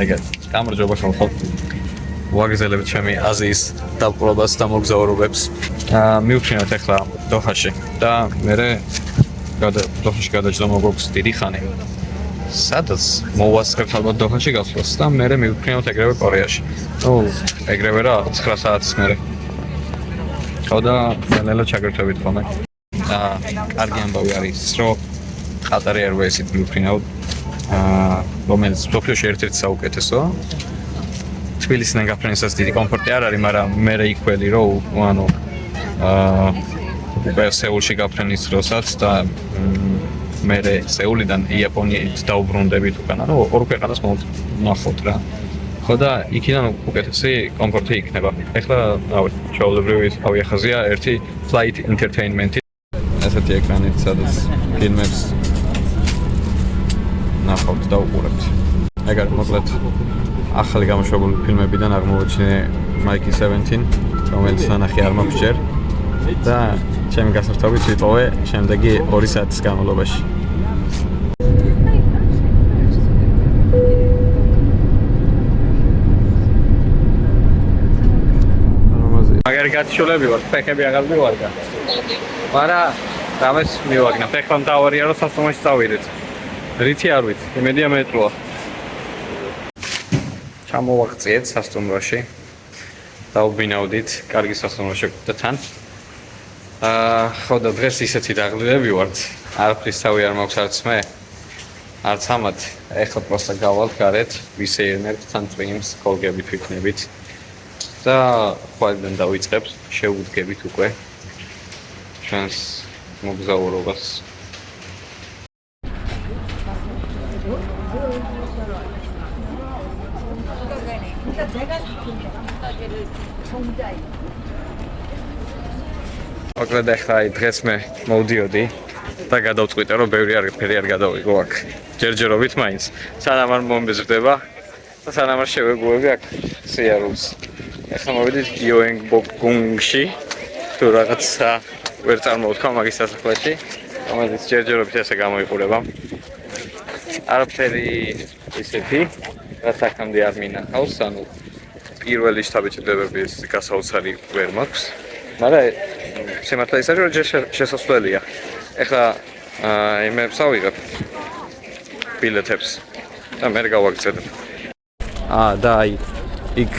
გამარჯობა ხალხო. ვაგრძელებთ ჩემი აზიის დაპყრობას და მოგზაურობებს. მივფრინავთ ახლა დოჰაში და მე დოჰაში გადაჭრა მოგოქვს დიდი ხანი. სადაც მოვასწრებთ ალბათ დოჰაში გასვლას და მე მივფრინავთ ეგრევე კორეაში. ეგრევე რა 9 საათის მერე. ხოდა ნელა ჩაგერთვებით ხოლმე. კარგი ამბავი არის, რომ Qatar Airways-ით მივფრინავთ. რომელიც სოფლიოში ერთ-ერთი საუკეთესოა. თბილისიდან გაფრენისას დიდი კომფორტი არ არის, მაგრამ მე იქველი რომ უკვე სეულში გაფრენის დროსაც და მე სეულიდან იაპონიით დაუბრუნდებით უკან, ორ ქვეყანას მოვნახოთ რა. ხოდა იქიდან უკეთესი კომფორტი იქნება. ეხლა ჩვეულებრივი ავიახაზია ერთი Flight Entertainment-ი. ესეთი ეკრანით, სადაც ფილმებს ნახავთ და უყურებთ. ეგარ მოკლედ ახალი გამოშვებული ფილმებიდან აღმოვაჩინე Mikey 17, რომელიც ნანახი არ მაქვს ჯერ და ჩემი გასართობით ვიპოვე შემდეგი 2 საათის განმავლობაში. მაგარი გათიშულები ვარ, ფეხები აღარ მივარგა. მაგრამ რამეს მივაგნა, ფეხლა მთავარია რომ სასტუმროში წავიდეთ. რითი არ ვიცი, იმედია მეტროა. ჩამოვაღწიეთ სასტუმროში. დაუბინავდით, კარგი სასტუმროში და თან. ხოდა დღეს ისეთი დაღლილები ვართ. არაფრის თავი არ მაქვს არც მე. არც ამათ. ეხლა პროსტა გავალთ გარეთ, ვისეირნებთ თან წვიმს, კოლგებით ვიქნებით. და ხვალიდან დავიწყებთ, შევუდგებით უკვე ჩვენს მოგზაურობას. მოკლედ ახლა დღეს მე მოვდიოდი და გადავწყვიტე რომ ბევრი არაფერი არ გადავიღო აქ. ჯერჯერობით მაინც. სანამ არ მომბეზრდება და სანამ არ შევეგუები აქ სიარულს. ახლა მოვიდით გიოენგბოკგუნგში თუ რაღაცა ვერ წარმოვთქვა მაგის სასახლეში, რომელიც ჯერჯერობით ესე გამოიყურება. არაფერი ისეთი, რაც აქამდე არ მინახავს, ანუ პირველი შთაბეჭდილებების გასაოცარი ვერ მაქვს. მაგრამ შემართლა ის არის, რომ ჯერ შესაძლებელია. ეხლა იმებს ავიღებ ბილეთებს და მე გავაგზავნებ. და იქ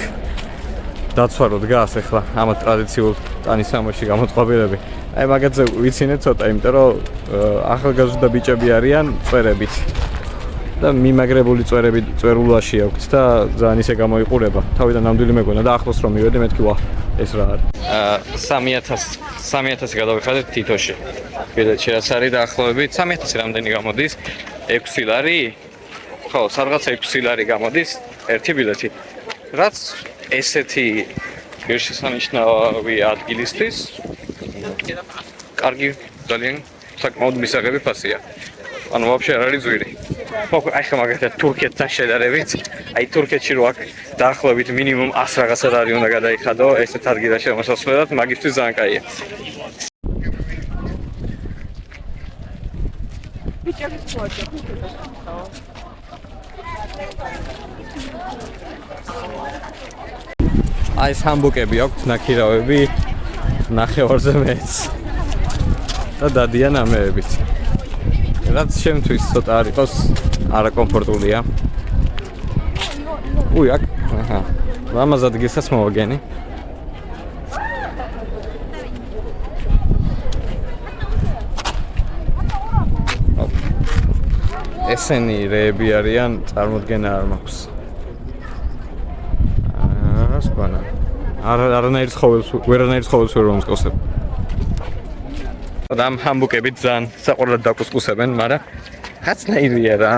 დაცვა რო დგას ეხლა ამ ტრადიციულ ტანისამოში გამოწყობილები. მაგაზე ვიცინე ცოტა, იმიტომ რომ ახალგაზრდა ბიჭები არიან წვერებით. და მიმაგრებული წვერულაში აქვს და ძალიან ისე გამოიყურება. თავიდან ნამდვილი მეგონა და ახლოს რომ მივედი მეთქი ვა ეს რა არის. 3000 გადავიხადეთ თითოში. ბილეთში რაც არის დაახლოებით 3000 რამდენი გამოდის? 6 ლარი? ხო, სადღაც 6 ლარი გამოდის ერთი ბილეთი. რაც ესეთი ღირსშესანიშნავი ადგილისთვის კარგი ძალიან საკმაოდ მისაღები ფასია. ანუ ვაფშე არ არის ძვირი. აი ხა მაგათაც თურქეთთან შედარებით, აი თურქეთში რო აქ დაახლოებით მინიმუმ 100 რაღაცა ლარი უნდა გადაიხადო, ესეთ ადგილაში მოსასვლელად მაგისთვის ძალიან კაია. აი ჰამბურგები აქვთ, ნაქირავები, ნახევარზე მეც და დადიან ამეებით. რაც შემთვის ცოტა არ იყოს არაკომფორტულია. აქ, ლამაზ ადგილსაც მოვაგენი. ესენი რეები არიან, წარმოდგენა არ მაქვს. რას გვანა? არანაირ ხოველს ვერ მომსკოსებ. ამ ჰამბურგებით ძალიან საყურებლად დაკუსკუსებენ, მაგრამ რაცნაირია რა.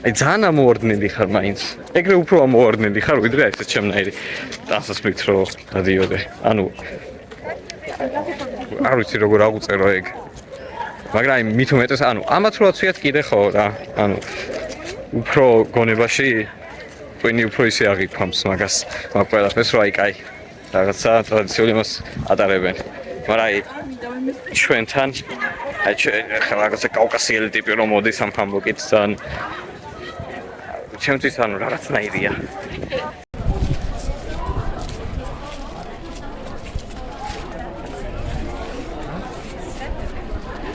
აი ძალიან ამოვარდნილი ხარ მაინც. ეგრე უფრო ამოვარდნილი ხარ, ვიდრე ეს ჩემნაირი. დასასმით რომ გადიოდე. ანუ არ ვიცი როგორ აღუწერო ეგ. მაგრამ აი მით უმეტეს, ანუ ამათ რო აცვიათ კიდე ხო რა. ანუ უფრო გონებაში ტვინი უფრო ისე აღიქვამს მაგას. მაგ ყველაფერს რო აი კაი. რაღაცა ტრადიციული მას ატარებენ. მაგრამ აი ჩვენთან აი რაღაცა კავკასიელი ტიპი რომ მოდის ამ ჰამბურგით ძალიან ჩემთვის ანუ რაღაცნაირია.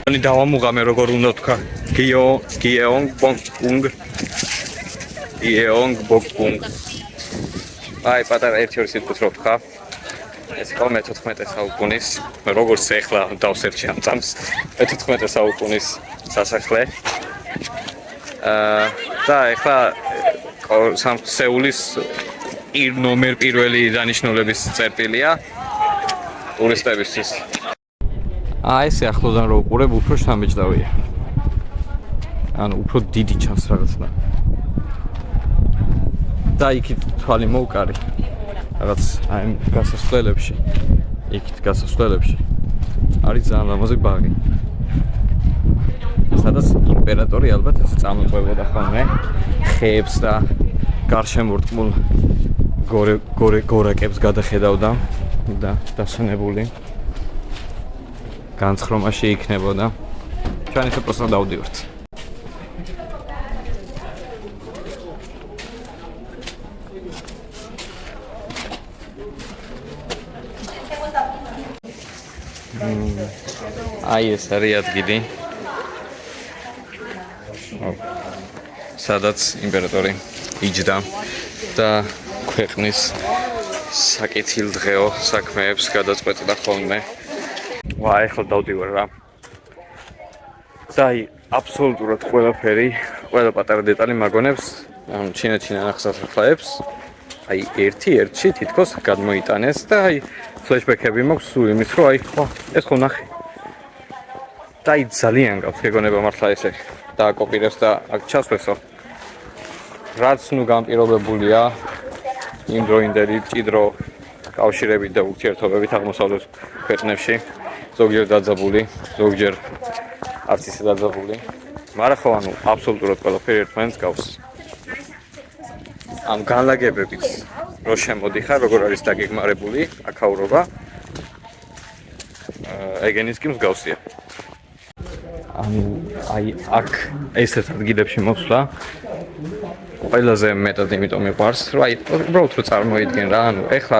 Ani დავამუღამე როგორ უნდა თქვა. Gyeong Bokgung. აი პატარა ერთი-ორი სიტყვით რო თქვა. ეს ხოლმე 14 საუკუნის, როგორც ეხლა დავსერჩი ამ წამს, 14 საუკუნის სასახლე. და ეხლა სეულის ნომერ პირველი დანიშნულების წერტილია ტურისტებისთვის. ესე ახლოდან რო უყურებ, უფრო შთამბეჭდავია. ანუ უფრო დიდი ჩანს რაღაცნა. და იქით თვალი მოუკარი. რაღაც აი გასასვლელებში. იქით გასასვლელებში. არის ძალიან ლამაზი ბაღი. სადაც იმპერატორი ალბათ ესე წამოწვევოდა ხოლმე ხეებს და გარშემორტყმულ გორაკებს გადახედავდა და დასვენებული განცხრომაში იქნებოდა. ჩვენ ესე პროსტა დავდივართ. აი ეს არის ადგილი. სადაც იმპერატორი იჯდა და ქვეყნის საკეთილდღეო საქმეებს გადაწყვეტდა ხოლმე. ვა, ეხლა დავდივარ რა. და აი აბსოლუტურად ყველაფერი, ყველა პატარა დეტალი მაგონებს, ანუ ჩინეთში ნახსასახლეებს. აი ერთ-ერთი თითქოს გადმოიტანეს და აი ფლეშბექები მაქვს სულ იმის, რომ აი ხო, ეს ხო ნახე. და აი ძალიან გაქვს გეგონება მართლა ესე დააკოპირებს და აქ ჩასვესო. რაც ნუ განპირობებულია იმდროინდელი მჭიდრო კავშირებით და ურთიერთობებით აღმოსავლეთ ქვეყნებში, ზოგჯერ დაძაბული, ზოგჯერ არც ისე დაძაბული. მაგრამ ხო ანუ აბსოლუტურად ყველაფერი ერთმანეთს გავს. ამ განლაგებებით რო შემოდიხარ, როგორ არის დაგეგმარებული აქაურობა, ეგენის კი მსგავსია. ანუ აი აქ ესეთ ადგილებში მოსვლა ყველაზე მეტად იმიტომ მიყვარს, რომ აი უბრალოდ რო წარმოიდგენ რა, ანუ ეხლა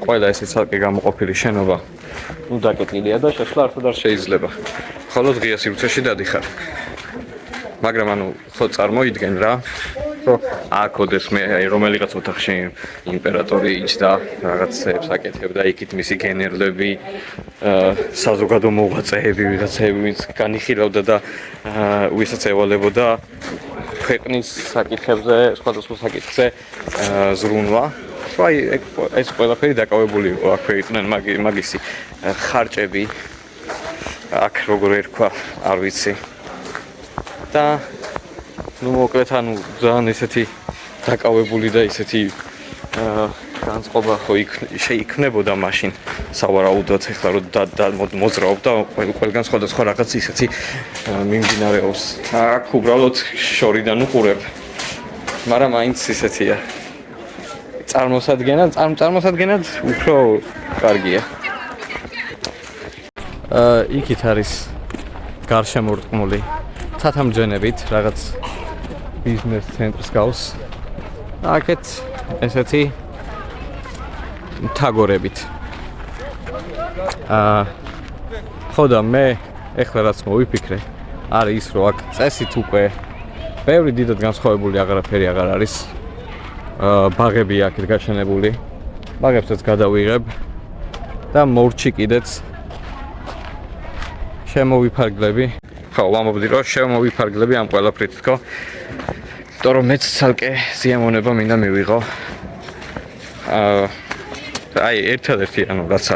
ყველა ესე ცალკე გამოყოფილი შენობა ნუ დაკეტილია და შესვლა არც არ შეიძლება. ხოლო დღია სივრცეში დადიხარ. მაგრამ ანუ ხო წარმოიდგენ რა, რომ აქ ოდეს მე აი რომელიღაც ოთახში იმპერატორი იჯდა, რაღაცებს აკეთებდა, იქით მისი გენერლები, საზოგადო მოღვაწეები, ვიღაცები, ვინც განიხილავდა და ვისაც ევალებოდა ქვეყნის საკითხებზე, სხვადასხვა საკითხზე ზრუნვა. აი ეს ყველაფერი დაკავებული იყო, აქვე იყვნენ მაგისი ხარჭები, აქ როგორ ერქვა, არ ვიცი. და ნუ მოკლედ ანუ ძალიან ესეთი დაკავებული და ესეთი განწყობა ხო შეიქმნებოდა მაშინ სავარაუდოდ ეხლა რომ მოძრაობ და ყველგან სხვადასხვა რაღაც ისეთი მიმდინარეობს. აქ უბრალოდ შორიდან უყურებ. მაგრამ მაინც ისეთია. წარმოსადგენად უფრო კარგია. იქით არის გარშემორტყმული ცათამბჯენებით რაღაც ბიზნეს ცენტრს გავს. აქეთ ესეთი თაგორებით. ხო და მე ეხლა რაც მოვიფიქრე, არის ის რომ აქ წესით უკვე ბევრი დიდად განსხვავებული აღარაფერი აღარ არის. ბაღები აქეთ გაშენებული. ბაღებსაც გადავიღებ და მორჩი კიდეც შემოვიფარგლები. ხო, ვამბობდი რომ შემოვიფარგლები ამ ყველაფრით თქო. იმიტომ რომ მეც ცალკე სიამოვნება მინდა მივიღო. აი ერთადერთი ანუ რაც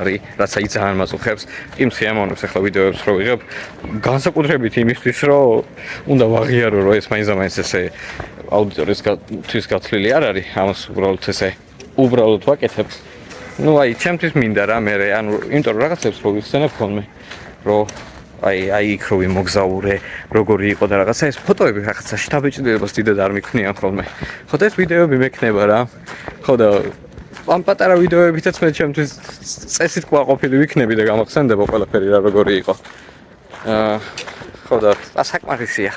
აი ძალიან მაწუხებს იმ სიამოვნებს ახლა ვიდეოებს რო ვიღებ განსაკუთრებით იმისთვის რომ უნდა ვაღიარო რომ ეს მაინც ესე აუდიტორისთვის გათვლილი არ არის ამას უბრალოდ ვაკეთებ. ნუ აი ჩემთვის მინდა რა მე ანუ იმიტომ რომ რაღაცებს რო ვიხსენებ ხოლმე რომ აი იქ რო ვიმოგზაურე როგორი იყო და რაღაცა ეს ფოტოები რაღაცა შთაბეჭდილებას დიდად არ მიქმნიან ხოლმე. ხო და ეს ვიდეოები მექნება რა. ხო და ამ პატარა ვიდეოებითაც მე ჩემთვის წესით ყვაყოფილი ვიქნები და გამახსენდება ყველაფერი რა როგორი იყო. ხო და საკმარისია.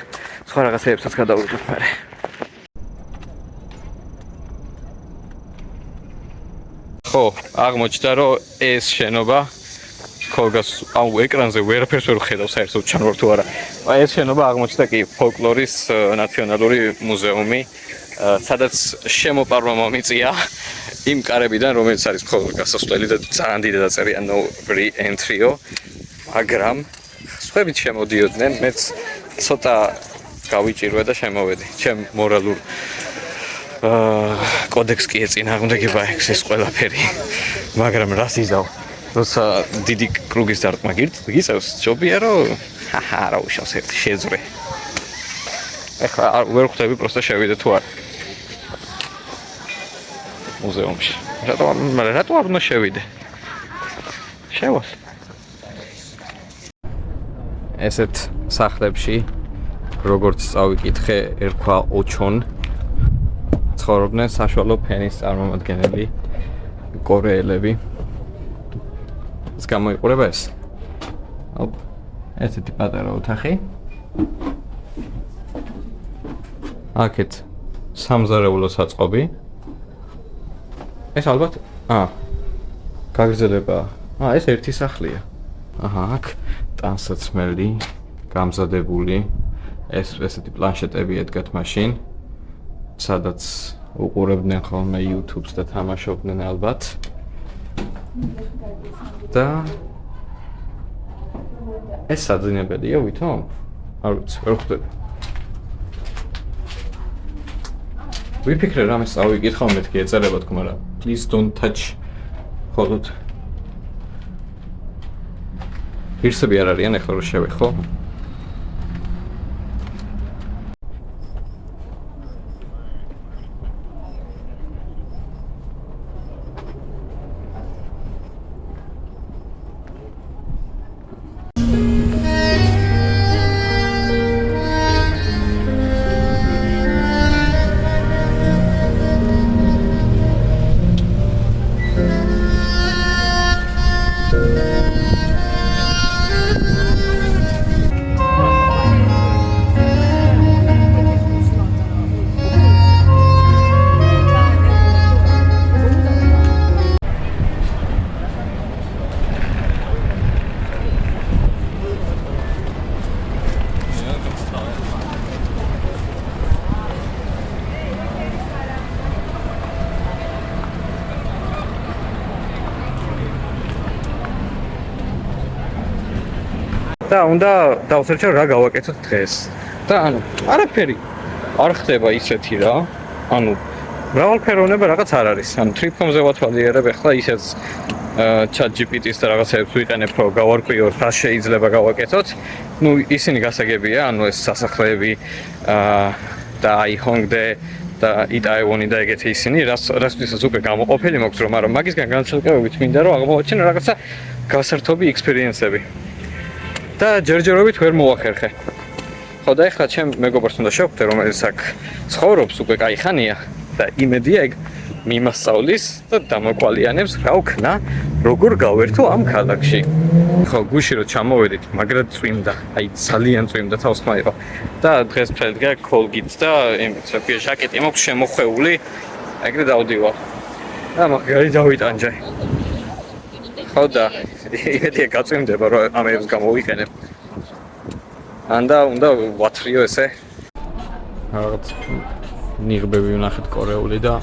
სხვა რაღაცებსაც გადავიდეთ მე. ხო, აღმოჩნდა რომ ეს შენობა ქოლგას ეკრანზე ვერაფერს ვერ ხედავ საერთოდ ჩანვარ თუ არა. ეს შენობა აღმოჩნდა კი ფოლკლორის ნაციონალური მუზეუმი, სადაც შემოპარვა მომიწია იმ კარებიდან, რომელიც არის მხოლოდ გასასვლელი და ძალიან დიდი დაწერია no re-entry-ო, მაგრამ სხვაებით შემოდიოდნენ, მეც ცოტა გავიჭირვე და შემოვედი. ჩემ მორალურ კოდექს კი ეწინააღმდეგება ეს ყველაფერი, მაგრამ რას იზავ? როცა დიდი კრუგის დარტყმა გიწევს, ჯობია რომ არა უშავს ერთი შეძრე. ეხლა ვერ ხვდები პროსტა შევიდე თუ არა. მუზეუმში. რატო არ უნდა შევიდე? შევას. ესეთ სახლებში როგორც წავიკითხე, ერქვა ოჩონ ცხოვრობდნენ საშუალო ფენის წარმომადგენელი კორეელები. ეს გამოიყურება ეს. ესეთი პატარა ოთახი. აქეთ სამზარეულო საწყობი. ეს ალბათ გაგრძელება. ეს ერთი სახლია. აქ ტანსაცმელი, გამზადებული. ესეთი პლანშეტები ედგათ მაშინ, სადაც უყურებდნენ ხოლმე YouTube-ს და თამაშობდნენ ალბათ. და ეს საძინებელია ვითომ? არ ვიცი, ვერ ხვდები. ვიფიქრე რამე წავიკითხავ მეთქი ეწერება თქმა რა. Please don't touch. ხოლოდ ღირსები არ არიან ეხლა რომ შევეხო. და უნდა დავსერჩო რა გავაკეთოთ დღეს. და ანუ არაფერი არ ხდება ისეთი რა. ანუ მრავალფეროვნება რაღაც არ არის. ანუ ტრიფ.com-ზე ვათვალიერებ ახლა ისეც ChatGPT-ს და რაღაცებს ვიყენებ, რომ გავარკვიოთ რა შეიძლება გავაკეთოთ. ნუ ისინი გასაგებია, ანუ ეს სასახლეები და აihongde და იტაევონი და ეგეთი ისინი, რასთვისაც უკვე გამოყოფილი მოქვს რომ, მაგრამ მაგისგან განცალკევებით მინდა რომ აღმოვაჩინო რაღაცა გასართობი ექსპერიენსები. და ჯერჯერობით ვერ მოვახერხე. ხო და ეხლა ჩემ მეგობრს უნდა შევხვდე, რომელიც აქ ცხოვრობს უკვე კაი ხანია და იმედია ეგ მიმასწავლის და დამოყვალიანებს რა ვქნა, როგორ გავერთო ამ ქალაქში. ხო, გუში რომ ჩამოვედით, მაგრამ წვიმდა, აი ძალიან წვიმდა თავსხმა იყო. და დღეს ფრედგა კოლგით და იმცებია ჟაკეტი მოქვს შემოხვეული, ეგრე დავდივარ. და მაგარი დავიტანჯე. ხო და იმედია გაწვიმდება რომ ამებს გამოვიყენებ. ანდა უნდა ვათრიო ესე. რაღაც ნიღბები ვნახეთ კორეული და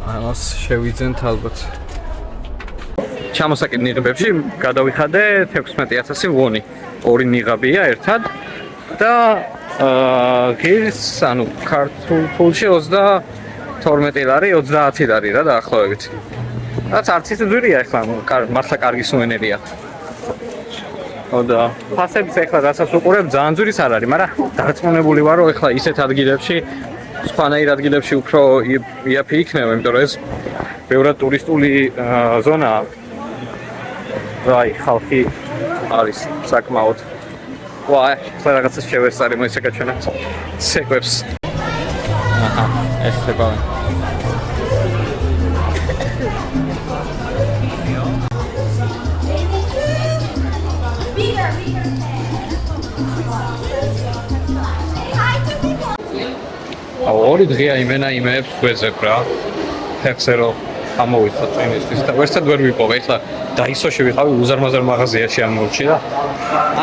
ამას შევიძენთ ალბათ. ჩამოსაკიდ ნიღბებში გადავიხადე 16000 ვონი. ორი ნიღაბია ერთად და ღირს, ანუ ქართულ ფულში 22 ლარი, 30 ლარი რა დაახლოებით. რაც არც ისე ძვირია ახლა, მართლა კარგი სუვენერია. ხო და ფასებს ახლა რასაც უყურებ ძალიან ძვირის არ არის, მაგრამ დარწმუნებული ვარ რომ ახლა ისეთ ადგილებში, სხვანაირ ადგილებში უფრო იაფი იქნება, იმიტომ რომ ეს ბევრად ტურისტული ზონაა. აი, ხალხი არის საკმაოდ. ვა, ახლა რაღაცა შევესწარი მოისაკაჩვენებთ. ცეკვებს. აჰა, ეს ცეკვავენ. ორი დღეა იმენა იმეებს ვეძებ რა. ხეხზე რომ ამოვიწო წინისთვის და ვერცად ვერ ვიპოვე. ეხლა დაისოში ვიყავი უზარმაზარ მაღაზიაში ამორჩი და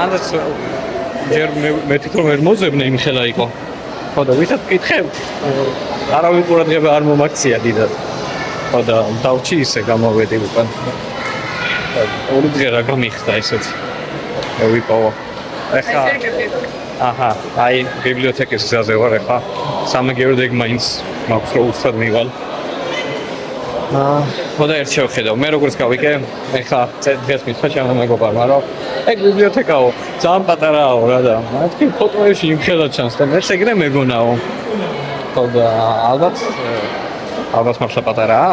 ანაც ჯერ მე თვითონ ვერ მოძებნე იმ ხელა იყო. ხო და ვისაც ვკითხე არავინ ყურადღება არ მომაქცია დიდად. ხო და დავჭი ისე გამოვედი უკან. ორი დღე რა გამიხდა ესეც. ვიპოვო. ეხლა აჰა, აი ბიბლიოთეკის გზაზე ვარ ეხლა. სამაგეროდ ეგ მაინც მაქვს რო უცბად მივალ. ხო და ერთ შევხედავ. მე როგორც გავიკე, ეხლა დღეს მითხრა ჩემო მეგობარმა, რომ ეგ ბიბლიოთეკაო, ძალიან პატარაო რა და მათი ფოტოებში იმხელა ჩანს და მე შეგრე მეგონაო. ხო და ალბათ მართლა პატარაა.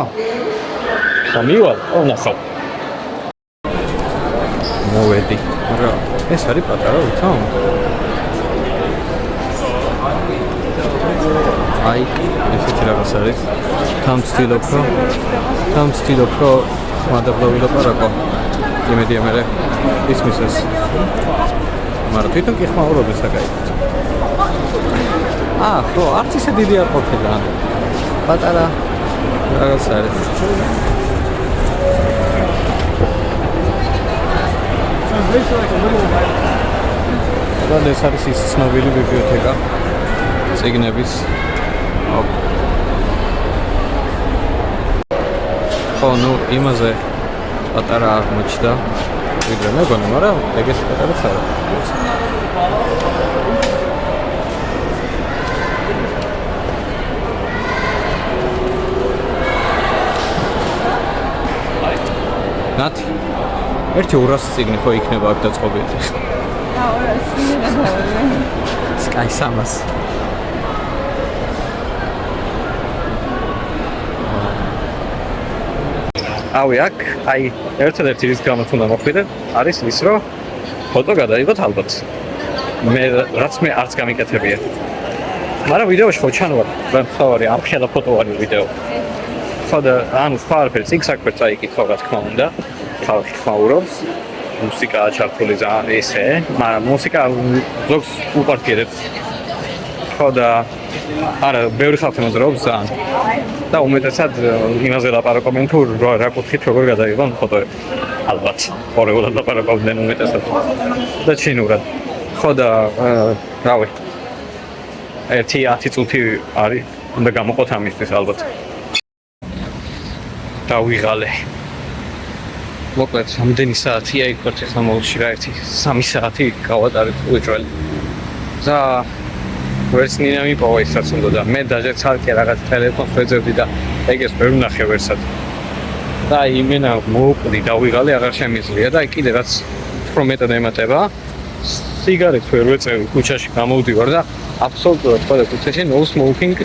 სამივალ, ნახავ. მოვედი. რა, ეს არის პატარა ვითომ? აი, ესეთი რაღაც არის. თამცდილობ რომ მადაბლა ვილაპარაკო. იმედია მე ისმის ეს. მაგრამ თვითონ კი ხმაურობენ საკაიფოდ. ხო, არც ისე დიდი არ ყოფილა. პატარა რაღაც არის. და ეს არის ის ცნობილი ბიბლიოთეკა წიგნების. ხო, ნუ იმაზე პატარა აღმოჩნდა. ვიდრე მეგონა, მაგრამ ეგეთი პატარაც არა. ნათი, ერთი 200 წიგნი ხო იქნება აქ დაწყობილი. 200 სკაი 300. ავი აქ, აი, ერთადერთი რის გამოც უნდა მოხვიდე, არის ის, რომ ფოტო გადაიღოთ ალბათ. რაც მე არც გამიკეთებია. მაგრამ ვიდეოში ხო ჩანვარ, ვამხავარი, ამ ხელა ფოტო არის ვიდეო. ხო და ანუ სხვა არაფერი წიგს საქმეც წაიკითხო, რა თქმა უნდა. ხალხი ხმაურობს, მუსიკაა ჩართული ძალიან ესე, მაგრამ მუსიკა ზოგს უპარკირებს. ხო და არა, ბევრი ხალხი მოძრაობს ძალიან. და უმეტესად იმაზე ლაპარაკობენ თუ რა კუთხით როგორ გადაიღონ ფოტოები. ალბათ, ორეულად ლაპარაკობდნენ უმეტესად. და ჩინურად. ხო და რავი. 1-10 წუთი არის, უნდა გამოყოთ ამისთვის ალბათ. დავიღალე. მოკლედ, რამდენი საათია იქ ვართ ახლა მოულში რა 3 საათი გავატარეთ უეჭველი. და ვერც ნინა მიპოვა ის რაც უნდა და მე დაჟე ცალკე რაღაც ტელეფონს ვეძებდი და ეგეს ვერ ვნახე ვერსად. და იმენა მოუკვდი დავიღალე აღარ შემიძლია და კიდე რაც უფრო მეტად ემატება სიგარეტს ვერ ვეწევი ქუჩაში გამოვდივარ და აბსოლუტურად ყველა ქუჩაში no smoking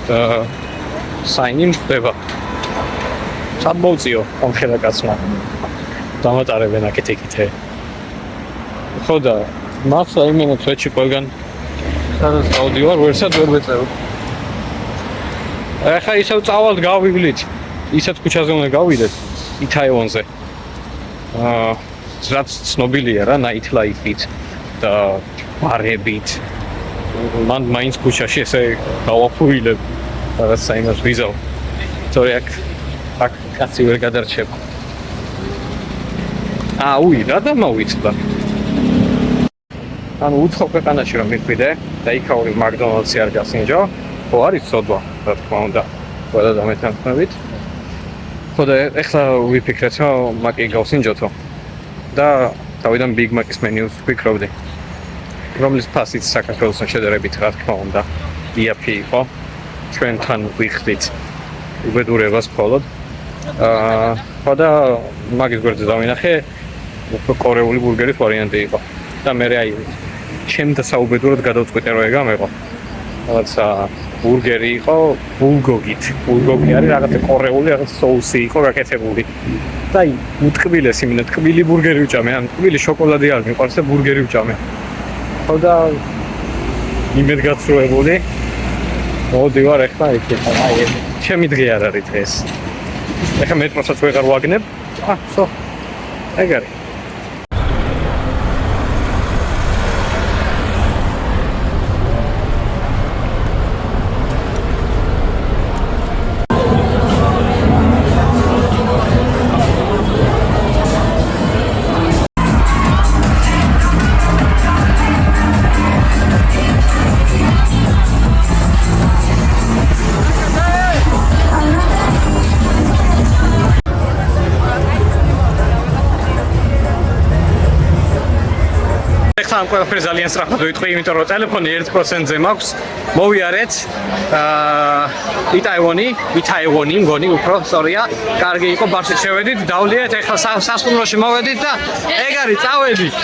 საინი მწდება. სამბოციო ამ ხელაკაცმა დამატარებენ აკეთე. ხო და მახსა იმენა თვეჩი ყველგან სადაც გავდივარ, ვერსად ვერ ვეწევ. ახლა ისევ წავალთ გავივლით. ისეთ ქუჩაზე უნდა გავიდეთ, ითაევონზე. რაც ცნობილია რა, nightlife-ით და ბარებით. მან მაინც ქუჩაში ესე გავაფუილებ, რაღაც საინას ვიზავ. თორე აქ კაცი ვერ გადარჩება. უი, რა დამოვიწდა. ანუ უცხო ქვეყანაში რომ მიხვიდე და იქაური მაკდონალდსი არ გასინჯო, ხო არის სოდვა, რა თქმა უნდა, ყველა დამეთანხმებით. ხო და ეხლა ვიფიქრეთ, რომ მაკი გავსინჯოთო და თავიდან Big Mac-ის მენიუს ვფიქრობდი. რომლის ფასიც საქართველოსთან შედარებით, რა თქმა უნდა, იაფი იყო. ჩვენთან ვიხდით უბედურებას მხოლოდ. ხო და მაგის გვერდზე დავინახე კორეული ბურგერის ვარიანტი იყო. და მე აი ჩემთა საუბედუროდ გადავწყვიტე რომ ეგამეყო. რაღაცა ბურგერი იყო ბულგოგით. ბულგოგი არის რაღაცა კორეული, რაღაც соуსი იყო გაკეთებული. და აი უტკბილეს იმინა ტკბილი ბურგერი უჭამე, ან ტკბილი შოკოლადი არ მიყვარს და ბურგერი უჭამე. ხო და იმედგაცრუებული მოდივარ ახლა იქ. აი ჩემი დღე არ არის დღეს. ეხლა მეტროსაც ვეღარ ვაგნებ. სო. ეგ არის. ამ ყველაფერს ძალიან სწრაფად ვიტყვი, იმიტომ რომ ტელეფონი 1%-ზე მაქვს. მოვიარეთ. იტაივონი, მგონი უფრო სწორია. კარგი იყო, ბარში შევედით, დავლიეთ, ეხლა სასტუმროში მოვედით და ეგ არის, წავედით.